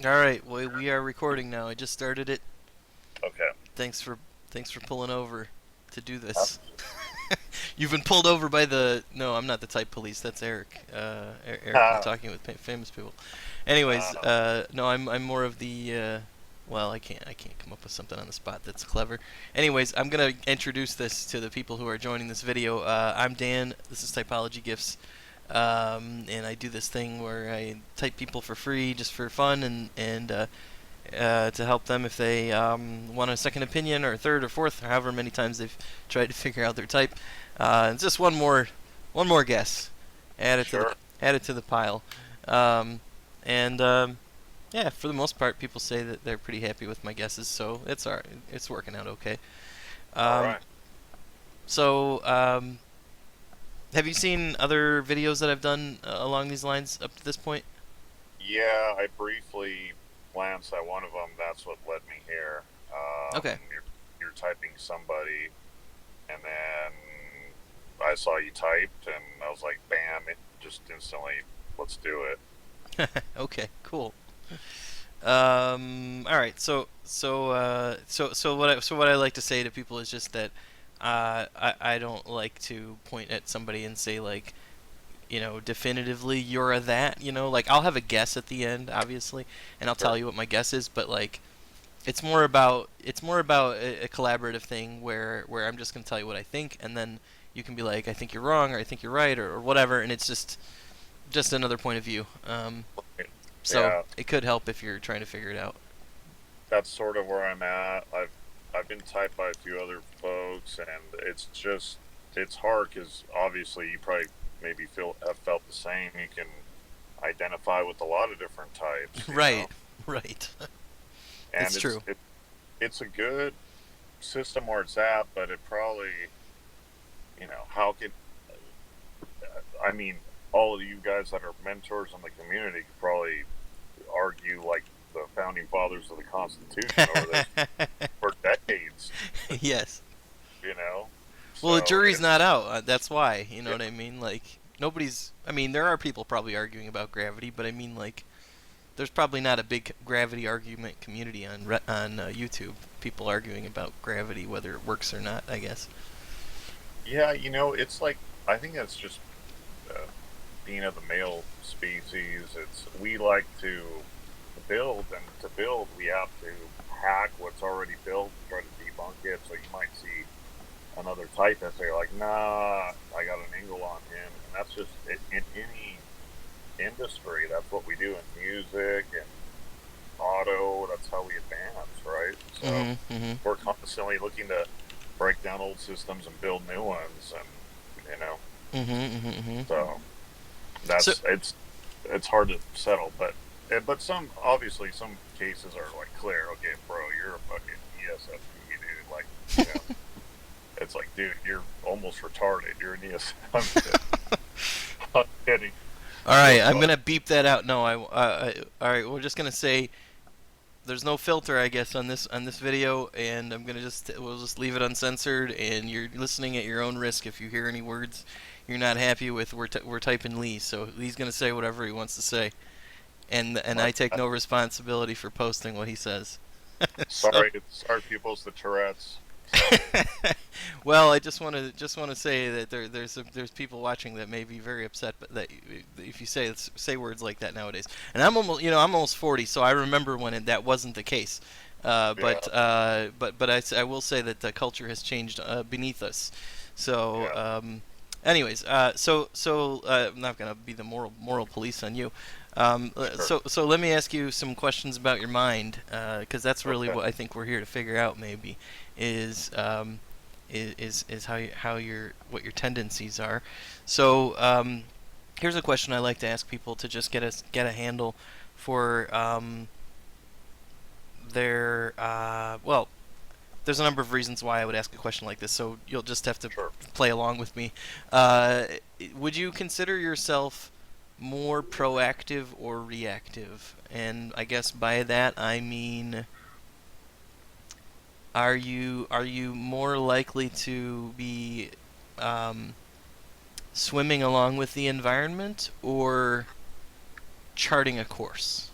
All right, well, we are recording now. I just started it. Okay. Thanks for thanks for pulling over to do Huh? this. You've been pulled over by the No, I'm not the type police. That's Eric. Eric from Talking with Famous People. Anyways, Uh, no, I'm more of the well, I can't come up with something on the spot that's clever. Anyways, I'm gonna introduce this to the people who are joining this video. I'm Dan. This is Typology Gifts. And I do this thing where I type people for free, just for fun, and to help them if they want a second opinion or a third or fourth, or however many times they've tried to figure out their type. Just one more guess. Add it to the sure. add it to the pile. Um, and yeah, for the most part, people say that they're pretty happy with my guesses, so it's alright. It's working out okay. All Um, right. so, have you seen other videos that I've done along these lines up to this point? Yeah, I briefly glanced at one of them. That's what led me here. Okay. You're typing somebody, and then I saw you typed, and I was like, bam! It just instantly, let's do it. Okay. Cool. All right. So what I like to say to people is just that I don't like to point at somebody and say like, definitively you're a that. Like I'll have a guess at the end, obviously, and I'll Sure. tell you what my guess is. But like, it's more about a collaborative thing where I'm just gonna tell you what I think, and then you can be like, I think you're wrong, or I think you're right, or whatever, and it's just another point of view. So Yeah, it could help if you're trying to figure it out. that's sort of where I'm at. I've been typed by a few other folks, and it's hard because obviously you probably maybe have felt the same. You can identify with a lot of different types, Right, right. and It's true. it's a good system where it's at, but it probably, how could I mean, all of you guys that are mentors in the community could probably argue like the founding fathers of the Constitution over this for decades, Yes. you know. Well, the So jury's not out. That's why. You know yeah, what I mean? Like nobody's. I mean, there are people probably arguing about gravity, but I mean, like, there's probably not a big gravity argument community on YouTube. People arguing about gravity, whether it works or not. I guess. yeah, it's like I think that's just uh, being of the male species. It's we like to build, and to build, we have to hack what's already built and try to debunk it. So you might see another type that say like, "Nah, I got an angle on him," and that's just in any industry. That's what we do in music and auto. That's how we advance, right? So Mhm. Mhm. we're constantly looking to break down old systems and build new ones, and you know, Mhm. Mhm. Mhm. so So. that's it's hard to settle, but some obviously some cases are like clear. Okay, bro, you're a fucking ESFP, dude. Like, you know, it's like, dude, you're almost retarded. You're an ESFP. I'm kidding. All right, Jokes I'm on. gonna beep that out. No, all right, we're just gonna say there's no filter, I guess, on this video, and we'll just leave it uncensored, and you're listening at your own risk. If you hear any words you're not happy with, we're typing Lee, so Lee's gonna say whatever he wants to say, and My I take bad. no responsibility for posting what he says. So. Sorry, people. It's the Tourette's. So Well, I just want to say that there's people watching that may be very upset, but that if you say words like that nowadays, and I'm almost 40, so I remember when that wasn't the case. yeah, I will say that the culture has changed beneath us. So, yeah, anyways, I'm not gonna be the moral police on you. sure. So let me ask you some questions about your mind, because that's really Okay, what I think we're here to figure out. Maybe is is how your what your tendencies are. So here's a question I like to ask people to just get a handle for their well. There's a number of reasons why I would ask a question like this, so you'll just have to sure. play along with me. Uh, would you consider yourself more proactive or reactive? And I guess by that I mean, are you more likely to be um, swimming along with the environment or charting a course?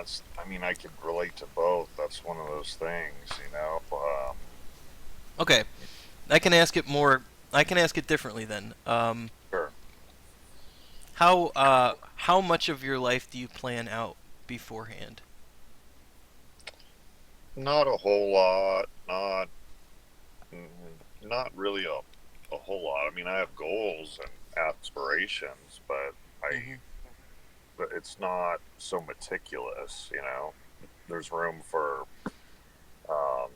that's. I mean, I could relate to both. That's one of those things, you know. Okay, I can ask it more. I can ask it differently then. Sure. How much of your life do you plan out beforehand? Not a whole lot. Not really a whole lot. I mean, I have goals and aspirations, but I Hmm. but it's not so meticulous. You know, there's room for um,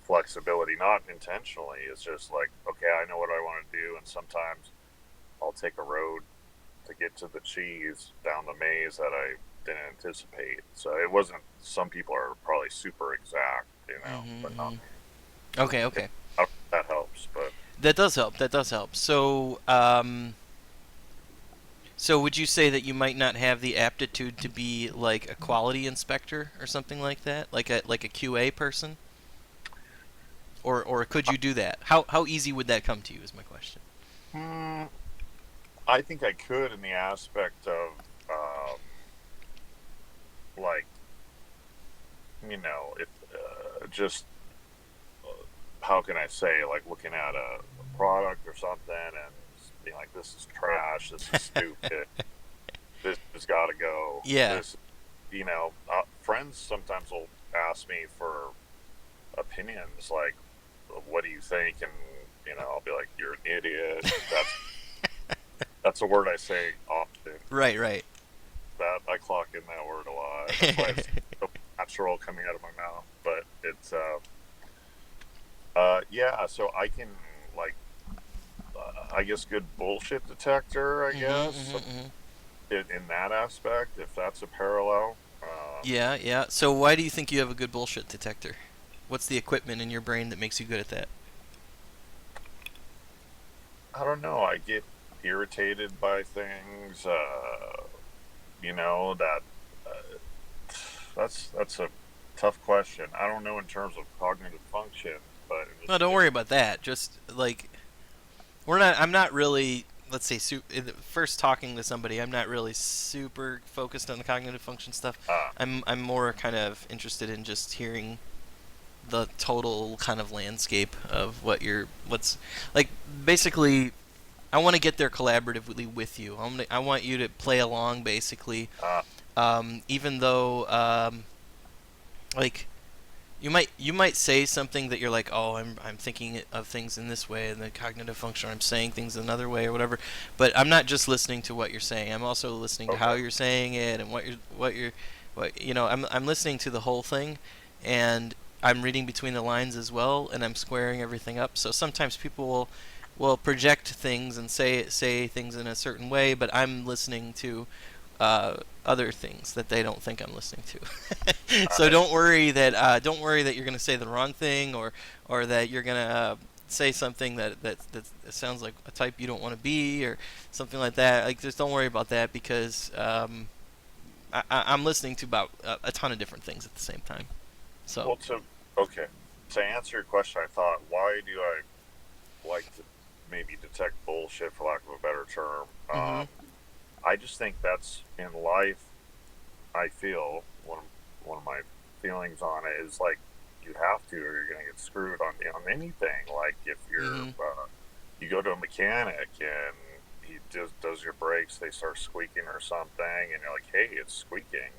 flexibility, not intentionally. It's just like, okay, I know what I want to do, and sometimes I'll take a road to get to the cheese down the maze that I didn't anticipate. So it wasn't. Some people are probably super exact, you know, but not. Hmm. Okay, If, okay. I don't know if that helps, but That does help. That does help. So would you say that you might not have the aptitude to be like a quality inspector or something like that, like a QA person, or could you do that? How easy would that come to you? Is my question. hmm, I think I could in the aspect of like if just how can I say, like looking at a product or something and being like, this is trash, this is stupid, this has got to go. Yeah. This, friends sometimes will ask me for opinions, like, what do you think? And I'll be like, you're an idiot. That's a word I say often. Right. Right. That I clock in that word a lot. That's why it's so natural coming out of my mouth. But it's yeah. So I can like I guess good bullshit detector. I Mhm. guess Mhm. Mhm. in that aspect, if that's a parallel. Yeah. Yeah. So why do you think you have a good bullshit detector? What's the equipment in your brain that makes you good at that? I don't know. I get irritated by things. That uh, that's a tough question. I don't know in terms of cognitive function, but No, don't worry about that. Just like we're not. I'm not really. Let's say, first talking to somebody, I'm not really super focused on the cognitive function stuff. uh, I'm more kind of interested in just hearing the total kind of landscape of what's like. Basically, I want to get there collaboratively with you. I want you to play along, basically. uh, Even though, like, you might say something that you're like, oh, I'm thinking of things in this way, and the cognitive function, I'm saying things another way or whatever. But I'm not just listening to what you're saying. I'm also listening to how okay. you're saying it and I'm listening to the whole thing, and I'm reading between the lines as well, and I'm squaring everything up. So sometimes people will project things and say things in a certain way, but I'm listening to other things that they don't think I'm listening to. So I don't worry that you're going to say the wrong thing, or that you're going to say something that sounds like a type you don't want to be, or something like that. Like, just don't worry about that, because I'm listening to about a ton of different things at the same time. So. well to okay to answer your question, I thought, why do I like to maybe detect bullshit, for lack of a better term? Mhm. I just think that's in life. I feel one of my feelings on it is like you have to, or you're going to get screwed on anything. Like if Mhm. you go to a mechanic and he does your brakes, they start squeaking or something, and you're like, hey, it's squeaking.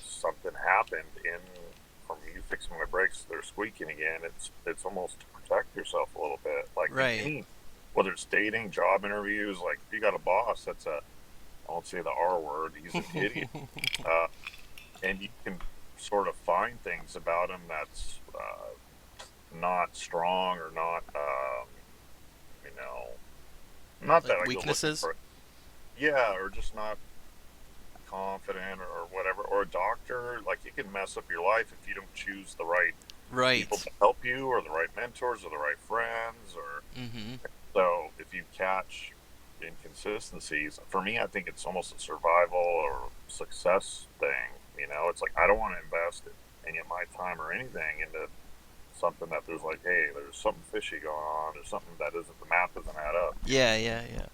Something happened in from you fixing my brakes. They're squeaking again. It's almost to protect yourself a little bit, like in Right. any, whether it's dating, job interviews. Like if you got a boss that's I won't say the R word. He's an idiot. Uh, and you can sort of find things about him that's not strong or not, you know, not that Like I go looking weaknesses. for it. Yeah, or just not confident or whatever. Or a doctor, like it can mess up your life if you don't choose the right people Right. to help you, or the right mentors, or the right friends, or Mhm. so if you catch inconsistencies, for me, I think it's almost a survival or success thing. It's like I don't want to invest any of my time or anything into something that there's like, hey, there's something fishy going on. There's something that isn't, the math doesn't add up. Yeah. Yeah. Yeah.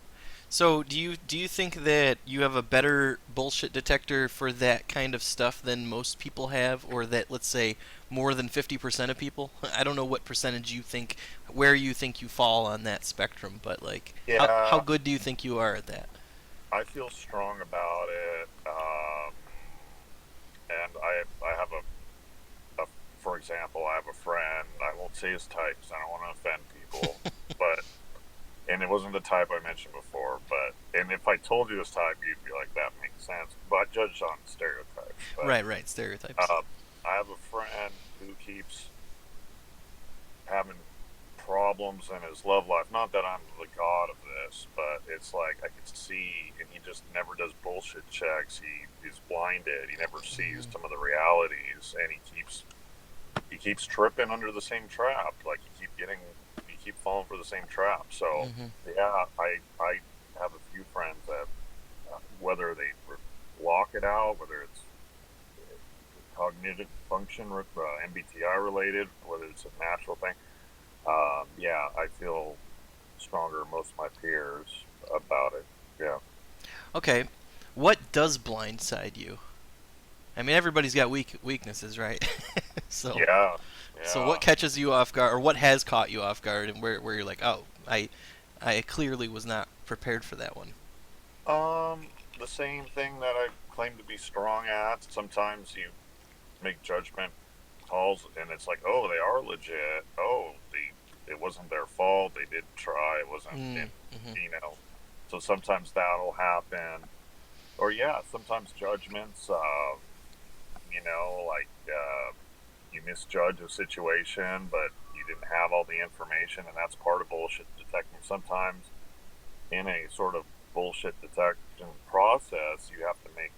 So do you think that you have a better bullshit detector for that kind of stuff than most people have, or that, let's say, more than 50% of people? I don't know what percentage you think, where you think you fall on that spectrum, but like, how Yeah, good do you think you are at that? I feel strong about it. And I have for example, I have a friend. I won't say his type because I don't want to offend people, but and it wasn't the type I mentioned before. But and if I told you his type, you'd be like, that makes sense. But judged on stereotypes. But Right, right, stereotypes. I have a friend who keeps having problems in his love life. Not that I'm the god of this, but it's like I can see, and he just never does bullshit checks. He's blinded. He never sees Hmm. some of the realities, and he keeps tripping under the same trap. Like you keep falling for the same trap. So Hmm. yeah, I have a few friends that whether they block it out, whether it's cognitive function, MBTI related, whether it's a natural thing. Yeah, I feel stronger than most of my peers about it. Yeah. Okay, what does blindside you? I mean, everybody's got weaknesses, right? so, Yeah. so Yeah. what catches you off guard, or what has caught you off guard, and where you're like, oh, I clearly was not prepared for that one. The same thing that I claim to be strong at. Sometimes you make judgment calls, and it's like, oh, they are legit. Oh, it wasn't their fault. They did try. It wasn't, Mm, and hmm. you know. So sometimes that'll happen, or yeah, sometimes judgments. Like you misjudge a situation, but you didn't have all the information, and that's part of bullshit detecting. Sometimes in a sort of bullshit detection process, you have to make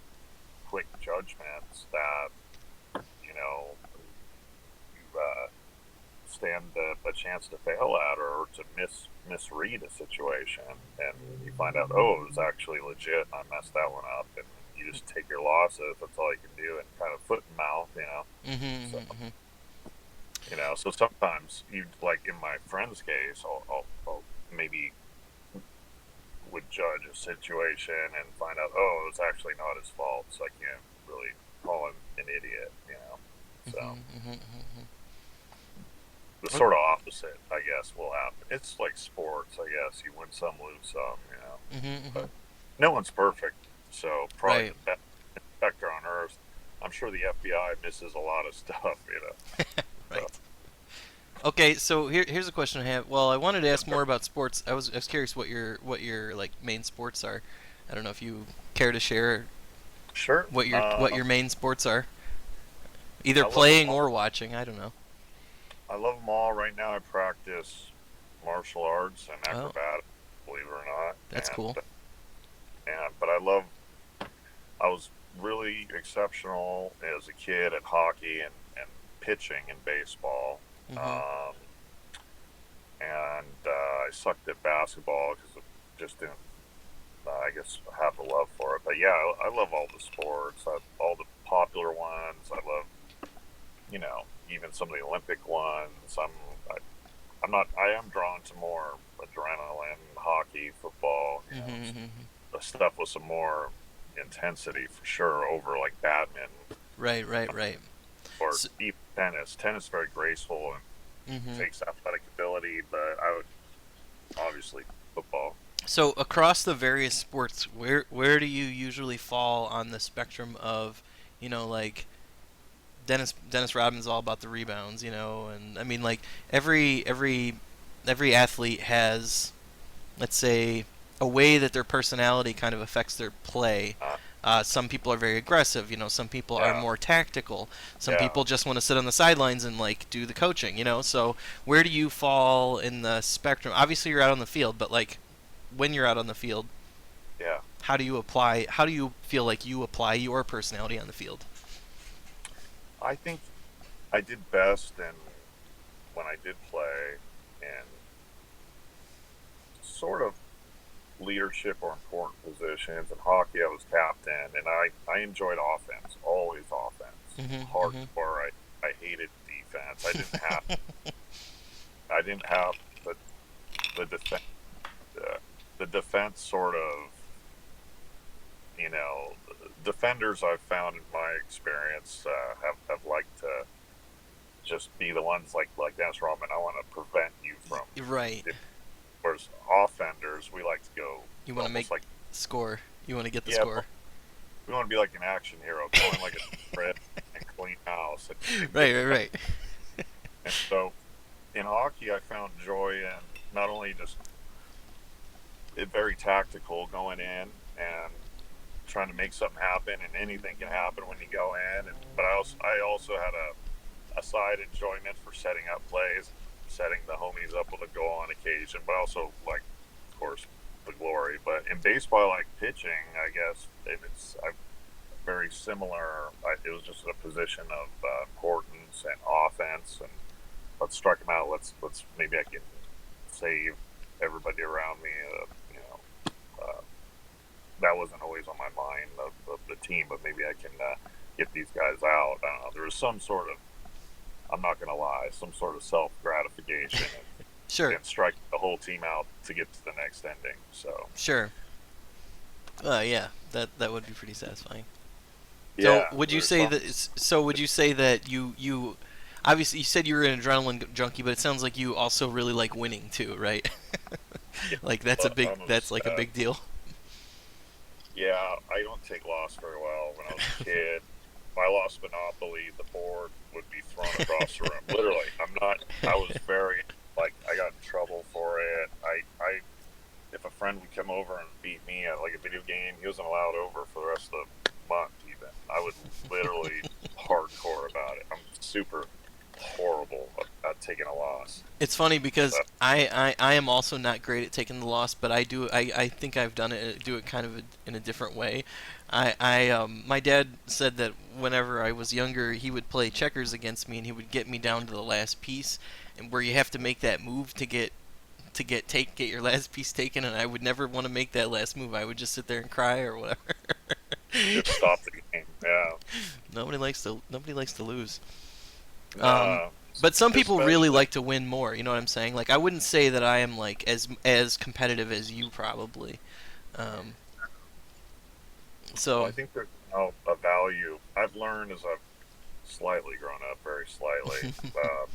quick judgments that you stand a chance to fail at, or to misread a situation, and you find out, oh, it was actually legit, and I messed that one up, and you just take your losses. That's all you can do, and kind of foot and mouth. So Hmm. Hmm. so sometimes you like in my friend's case, I'll maybe would judge a situation and find out, oh, it's actually not his fault, so I can't really call him an idiot. Hmm. So Hmm. Hmm. the sort of opposite, I guess, will happen. It's like sports, I guess. You win some, lose some. Hmm. Hmm. But no one's perfect, so probably Right. the best inspector on earth. I'm sure the FBI misses a lot of stuff. So Right. Okay, so here's a question I have. Well, I wanted to ask more about sports. I was curious what your like main sports are. I don't know if you care to share sure, what your main sports are, either I love them playing all. or watching. I don't know. I love them all. Right now, I practice martial arts and Oh, acrobatics, believe it or not, that's cool. but I was really exceptional as a kid at hockey and pitching in baseball. Mhm. Um, and I sucked at basketball because I just didn't, I guess, have the love for it. But yeah, I love all the sports, all the popular ones. I love, even some of the Olympic ones. I'm not. I am drawn to more adrenaline, hockey, football. Mhm. Mhm. The stuff with some more intensity for sure over like badminton Right. Right. Right. or So, even tennis. Tennis is very graceful and mhm. takes athletic ability, but I would obviously football. So across the various sports, where do you usually fall on the spectrum of, like Dennis Rodman's all about the rebounds, and I mean like every athlete has, let's say, a way that their personality kind of affects their play. Uh, Some people are very aggressive, some people are yeah, more tactical. Some yeah. people just want to sit on the sidelines and like do the coaching. So where do you fall in the spectrum? Obviously, you're out on the field, but like when you're out on the field, Yeah, how do you feel like you apply your personality on the field? I think I did best in when I did play in sort of leadership or important positions. In hockey, I was captain, and I enjoyed offense, always offense, Mhm. Mhm. hardcore. I hated defense. I didn't have the defense. the defense sort of, defenders I've found in my experience have liked to just be the ones like Dennis Rodman. I want to prevent you from. Right. Whereas offenders, we like to go You want to make almost like, score. You want to get the yeah, score. we want to be like an action hero, go in like a spread and clean house and get Right, right, stuff. right. And so in hockey, I found joy in not only just it very tactical going in and trying to make something happen, and anything can happen when you go in. But I also had a side enjoyment for setting up plays, setting the homies up with a goal on occasion, but also like, of course, the glory. But in baseball, like pitching, I guess it's very similar. It was just a position of importance and offense, and let's strike them out. Let's maybe I can save everybody around me. That wasn't always on my mind of the team, but maybe I can get these guys out. I don't know. There was some sort of, I'm not going to lie, some sort of self gratification Sure. and strike the whole team out to get to the next ending. So Sure. Yeah, that would be pretty satisfying. So yeah, would you there's say some. that? So would you say that you obviously you said you were an adrenaline junkie, but it sounds like you also really like winning too, right? Yeah, Like that's a but big that's like a big deal. yeah, I don't take loss very well. When I was a kid, if I lost Monopoly, the board would be thrown across the room. Literally, I'm not. I was very like I got in trouble for it. I if a friend would come over and beat me at like a video game, he wasn't allowed over for the rest of the month. Even I was literally hardcore about it. I'm super horrible at taking a loss. It's funny because But I am also not great at taking the loss, but I think I've done it do it kind of in a different way. My dad said that whenever I was younger, he would play checkers against me and he would get me down to the last piece, and where you have to make that move to get your last piece taken, and I would never want to make that last move. I would just sit there and cry or whatever. just stop the game. Yeah. Nobody likes to lose. Um, No. but some people really Especially. like to win more. You know what I'm saying? Like I wouldn't say that I am like as competitive as you probably. Um, Well, so I think there's a value I've learned as I've slightly grown up, very slightly. Uh,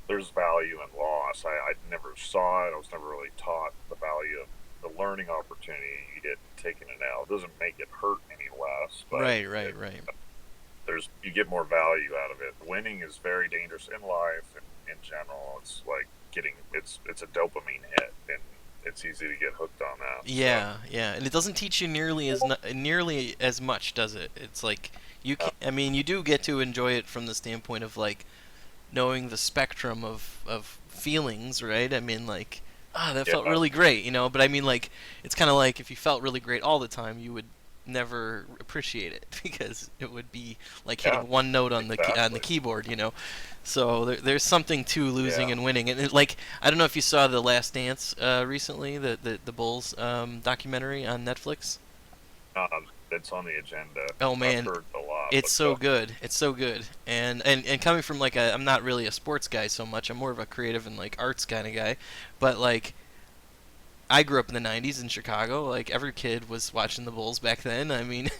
there's value in loss. I never saw it. I was never really taught the value of the learning opportunity you get taking an L. It doesn't make it hurt any less, but right, right, right. you get more value out of it. Winning is very dangerous in life in general. It's like it's a dopamine hit, and it's easy to get hooked on that. So Yeah, yeah, and it doesn't teach you nearly as much, does it? It's like you uh, can, I mean, you do get to enjoy it from the standpoint of like knowing the spectrum of feelings, right? I mean, like, that felt yeah, really great, But I mean, like, it's kind of like if you felt really great all the time, you would never appreciate it because it would be like yeah, hitting one note on the exactly. keyboard. So there's something to losing Yeah. and winning, and like I don't know if you saw the Last Dance recently, the Bulls documentary on Netflix. It's on the agenda. Oh I've man, heard a lot, it's but so good. It's so good. And coming from like I'm not really a sports guy so much. I'm more of a creative and like arts kind of guy. But like I grew up in the 90s in Chicago. Like every kid was watching the Bulls back then. I mean,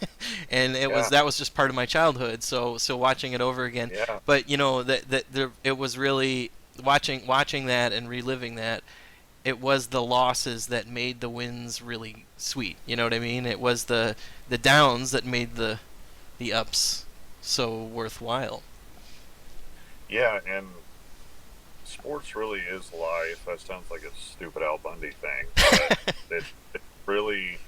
and yeah, that was just part of my childhood. So watching it over again. yeah, But it was really watching that and reliving that. It was the losses that made the wins really sweet. You know what I mean? It was the downs that made the ups so worthwhile. yeah. And sports really is life. That sounds like a stupid Al Bundy thing, but it it really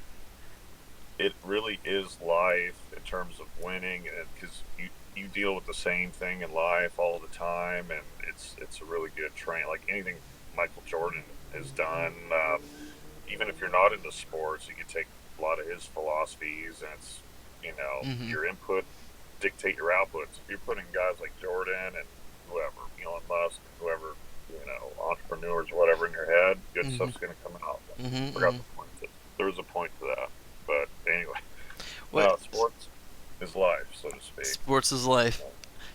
it really is life in terms of winning, and because you deal with the same thing in life all the time, and it's a really good train. Like anything Michael Jordan has done, even if you're not into sports, you can take a lot of his philosophies, and it's Hmm. your input dictate your outputs. If you're putting guys like Jordan and whoever, Elon Musk, whoever, entrepreneurs, whatever in your head, good Hmm. stuff's going to come out. Hmm. I forgot Hmm. the point. There was a point to that, but anyway, What no, sports is life, so to speak. sports is life.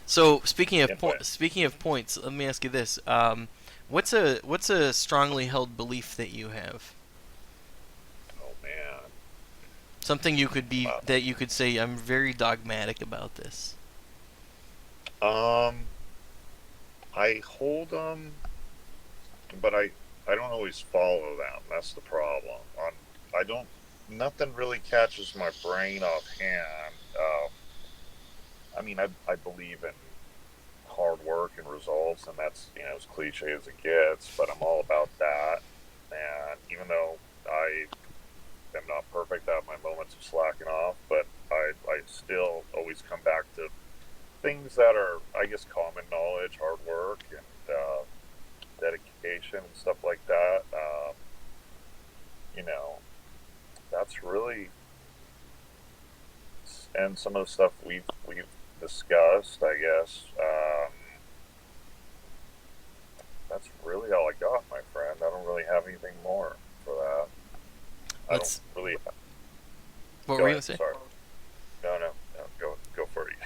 So Anyway, speaking of points, let me ask you this: what's a strongly held belief that you have? Something you could be Wow. that you could say I'm very dogmatic about this. Um, I hold them, but I don't always follow them. That's the problem. I don't. Nothing really catches my brain offhand. I mean, I believe in hard work and results, and that's as cliche as it gets. But I'm all about that. And even though I am not perfect, I have my moments of slacking off, but I still always come back to things that are, I guess, common knowledge, hard work, and dedication and stuff like that. You know, that's really, and some of the stuff we've discussed, I guess. That's really all I got, my friend. I don't really have anything more for that. I don't Let's. really. What were Go you ahead. gonna say? Sorry. No. Go for it.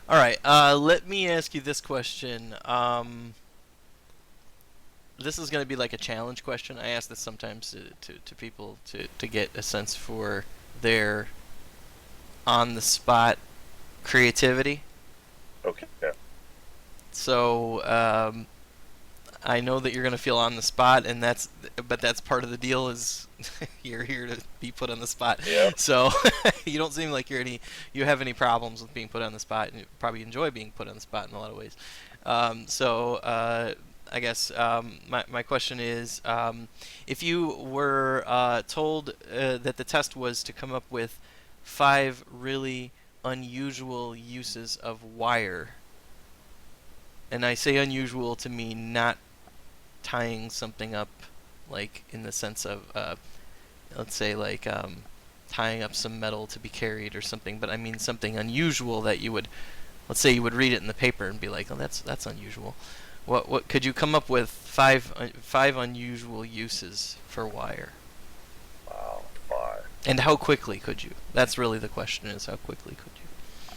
All right. Let me ask you this question. This is going to be like a challenge question. I ask this sometimes to people to get a sense for their on the spot creativity. Okay. So I know that you're going to feel on the spot, and but that's part of the deal. Is you're here to be put on the spot. Yeah. So you don't seem like you have any problems with being put on the spot, and you probably enjoy being put on the spot in a lot of ways. I guess my question is, if you were told that the test was to come up with 5 really unusual uses of wire, and I say unusual to mean not tying something up, like in the sense of, let's say, like tying up some metal to be carried or something, but I mean something unusual that you would, let's say, you would read it in the paper and be like, oh, that's unusual. What could you come up with five unusual uses for wire? Wow. Five. And how quickly could you? That's really the question: is how quickly could you?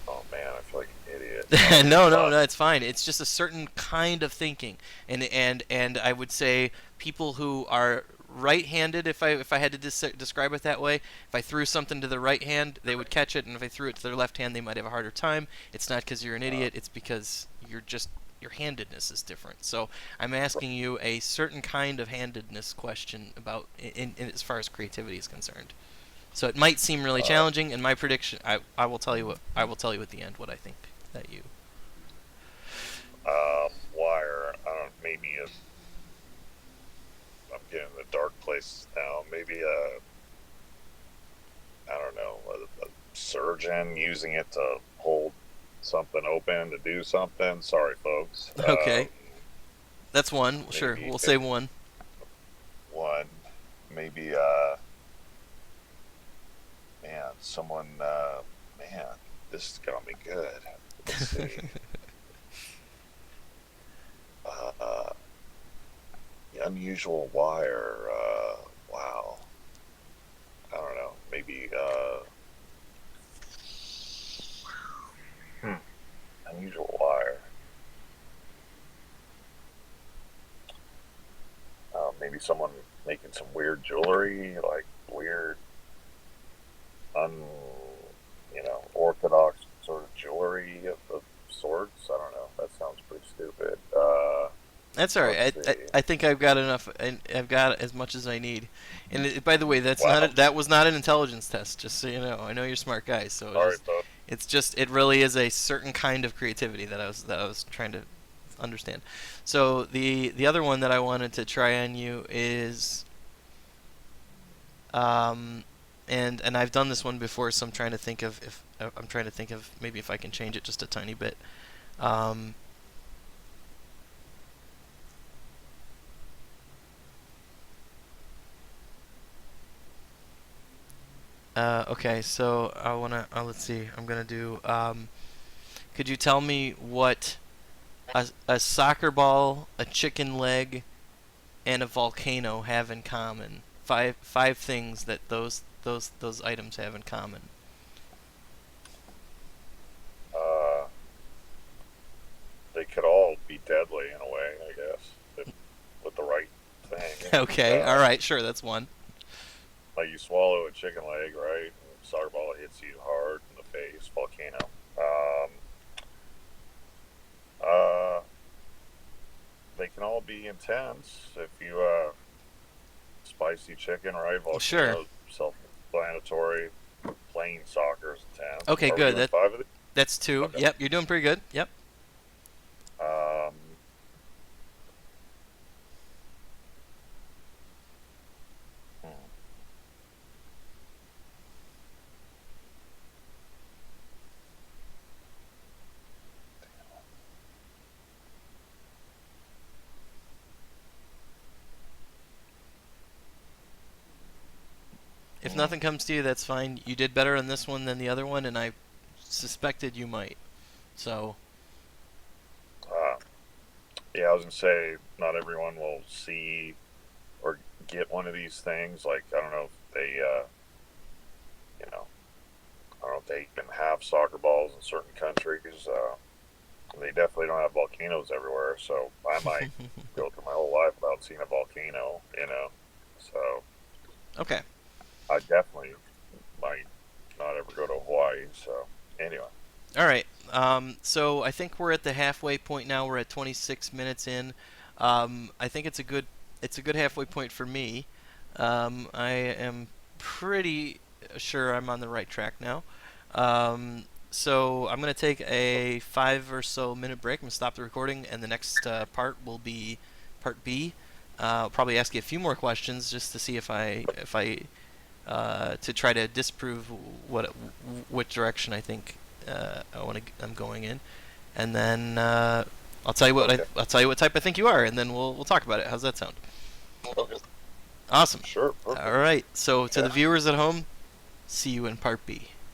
Oh man, I feel like an idiot. No, it's fine. It's just a certain kind of thinking, and I would say people who are right-handed, if I had to describe it that way, if I threw something to the right hand, they would catch it, and if I threw it to their left hand, they might have a harder time. It's not because you're an idiot; it's because your handedness is different. So I'm asking you a certain kind of handedness question about in as far as creativity is concerned. So it might seem really Uh, challenging. In my prediction, I will tell you what I will tell you at the end what I think that you. Wire. I don't. Maybe I'm getting in the dark place now. Maybe I don't know, a surgeon using it to hold something open to do something. Sorry, folks. Okay, that's one. Sure, Maybe we'll say one. one. Maybe man, someone. Man, this got me good. Let's see. uh, Unusual wire. Wow. I don't know. Maybe hmm, unusual wire. Maybe someone making some weird jewelry, like weird, un, orthodox sort of jewelry of sorts. I don't know. That sounds pretty stupid. That's all Let's right. see. I think I've got enough. And I've got as much as I need. And by the way, Wow. that was not an intelligence test. Just so you know, I know you're smart guys. So Sorry, folks. it's just it really is a certain kind of creativity that I was trying to understand. So the other one that I wanted to try on you is um, and I've done this one before, so I'm trying to think of if I'm trying to think of maybe if I can change it just a tiny bit. Um, okay, so I wanna let's see. I'm gonna do. Could you tell me what a soccer ball, a chicken leg, and a volcano have in common? Five things that those items have in common. Uh, they could all be deadly in a way, I guess, with the right thing. Okay, all right, sure, that's one. like you swallow a chicken leg, right? And soccer ball hits you hard in the face. Volcano. Um, uh, they can all be intense if you spicy chicken, right? Sure. Volcano, self-explanatory. Playing soccer is intense. Okay, Are we good. doing five of these? That's two. Okay. Yep, you're doing pretty good. Yep. Um, hmm. If nothing comes to you, that's fine. You did better on this one than the other one, and I suspected you might. So, Uh, yeah, I was gonna say not everyone will see or get one of these things. Like I don't know if they, you know, I don't know if they even have soccer balls in certain countries. They definitely don't have volcanoes everywhere, so I might go through my whole life without seeing a volcano. So okay. I definitely might not ever go to Hawaii. So anyway, All right. So I think we're at the halfway point now. We're at 26 minutes in. I think it's a good halfway point for me. I am pretty sure I'm on the right track now. So I'm gonna take a 5 or so minute break. I'm gonna stop the recording, and the next part will be part B. I'll probably ask you a few more questions just to see if I to try to disprove what direction I think I'm going in, and then I'll tell you what okay, I'll tell you what type I think you are, and then we'll talk about it. How's that sound? okay, Awesome. sure, All perfect. right. So to Yeah. the viewers at home, see you in part B.